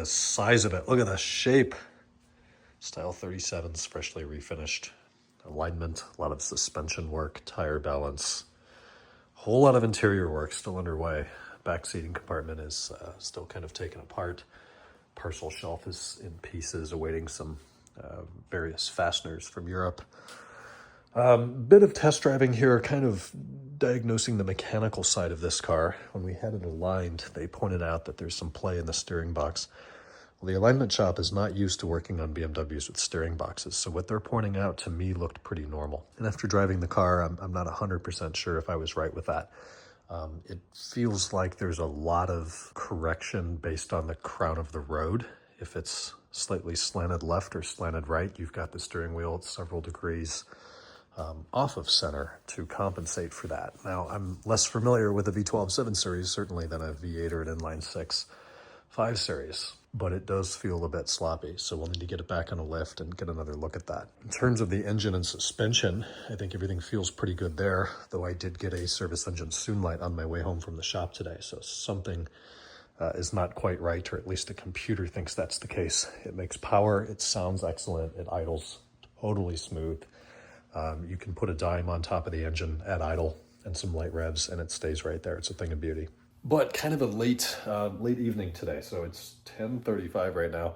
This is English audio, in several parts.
the size of it. Look at the shape. Style 37's freshly refinished. Alignment, a lot of suspension work, tire balance. Whole lot of interior work still underway. Back seating compartment is still kind of taken apart. Parcel shelf is in pieces, awaiting some various fasteners from Europe. Bit of test driving here, kind of diagnosing the mechanical side of this car. When we had it aligned, they pointed out that there's some play in the steering box. Well, the alignment shop is not used to working on BMWs with steering boxes, so what they're pointing out to me looked pretty normal. And after driving the car, I'm not 100% sure if I was right with that. It feels like there's a lot of correction based on the crown of the road. If it's slightly slanted left or slanted right, you've got the steering wheel at several degrees off of center to compensate for that. Now, I'm less familiar with the V12 7 Series, certainly, than a V8 or an inline 6 5 Series, but it does feel a bit sloppy, so we'll need to get it back on a lift and get another look at that. In terms of the engine and suspension, I think everything feels pretty good there, though I did get a service engine soon light on my way home from the shop today, so something is not quite right, or at least the computer thinks that's the case. It makes power, it sounds excellent, it idles totally smooth. You can put a dime on top of the engine at idle and some light revs, and it stays right there. It's a thing of beauty. But kind of a late evening today, so it's 10:35 right now.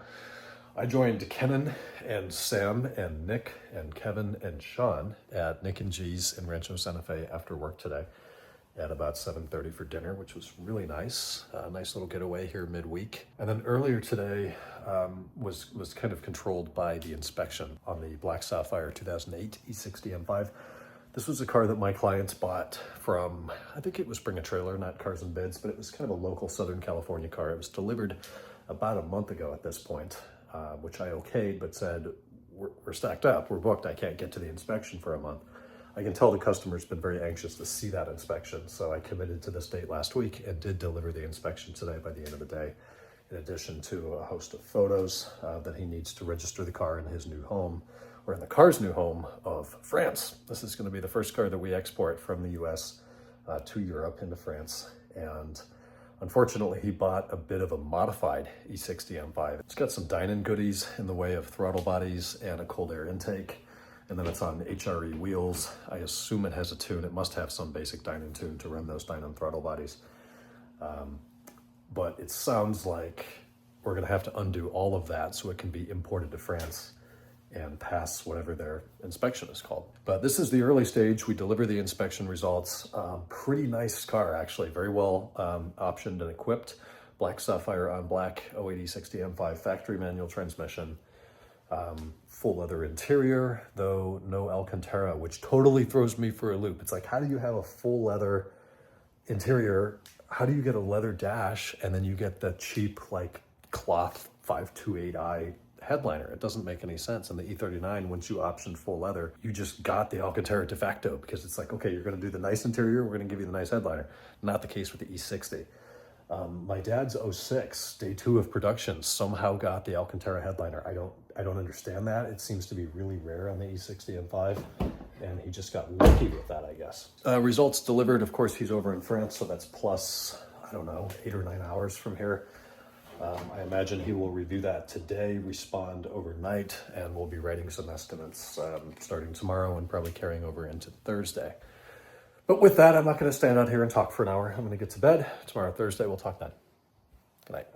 I joined Kenan and Sam and Nick and Kevin and Sean at Nick and G's in Rancho Santa Fe after work today at about 7:30 for dinner, which was really nice. A nice little getaway here midweek. And then earlier today was kind of controlled by the inspection on the Black Sapphire 2008 E60 M5. This was a car that my clients bought from, I think it was Bring a Trailer, not Cars and Bids, but it was kind of a local Southern California car. It was delivered about a month ago at this point, which I okayed, but said, we're stacked up, we're booked, I can't get to the inspection for a month. I can tell the customer's been very anxious to see that inspection, so I committed to this date last week and did deliver the inspection today by the end of the day, in addition to a host of photos that he needs to register the car in his new home, or in the car's new home of France. This is going to be the first car that we export from the US to Europe into France, and unfortunately he bought a bit of a modified E60 M5. It's got some Dynon goodies in the way of throttle bodies and a cold air intake. And then it's on HRE wheels. I assume it has a tune. It must have some basic Dynon tune to run those Dynon throttle bodies. But it sounds like we're gonna have to undo all of that so it can be imported to France and pass whatever their inspection is called. But this is the early stage. We deliver the inspection results. Pretty nice car, actually. Very well optioned and equipped. Black Sapphire on black 08 E60 M5 factory manual transmission. Full leather interior, though no Alcantara, which totally throws me for a loop. It's like, how do you have a full leather interior? How do you get a leather dash and then you get the cheap like cloth 528i headliner? It doesn't make any sense. And the E39, once you option full leather, you just got the Alcantara de facto, because it's like, okay, you're gonna do the nice interior, we're gonna give you the nice headliner. Not the case with the E60. My dad's 06, day 2 of production, somehow got the Alcantara headliner. I don't understand that. It seems to be really rare on the E60 M5, and he just got lucky with that, I guess. Results delivered, of course, he's over in France, so that's plus, I don't know, 8 or 9 hours from here. I imagine he will review that today, respond overnight, and we'll be writing some estimates starting tomorrow and probably carrying over into Thursday. But with that, I'm not going to stand out here and talk for an hour. I'm going to get to bed. Tomorrow, Thursday, we'll talk then. Good night.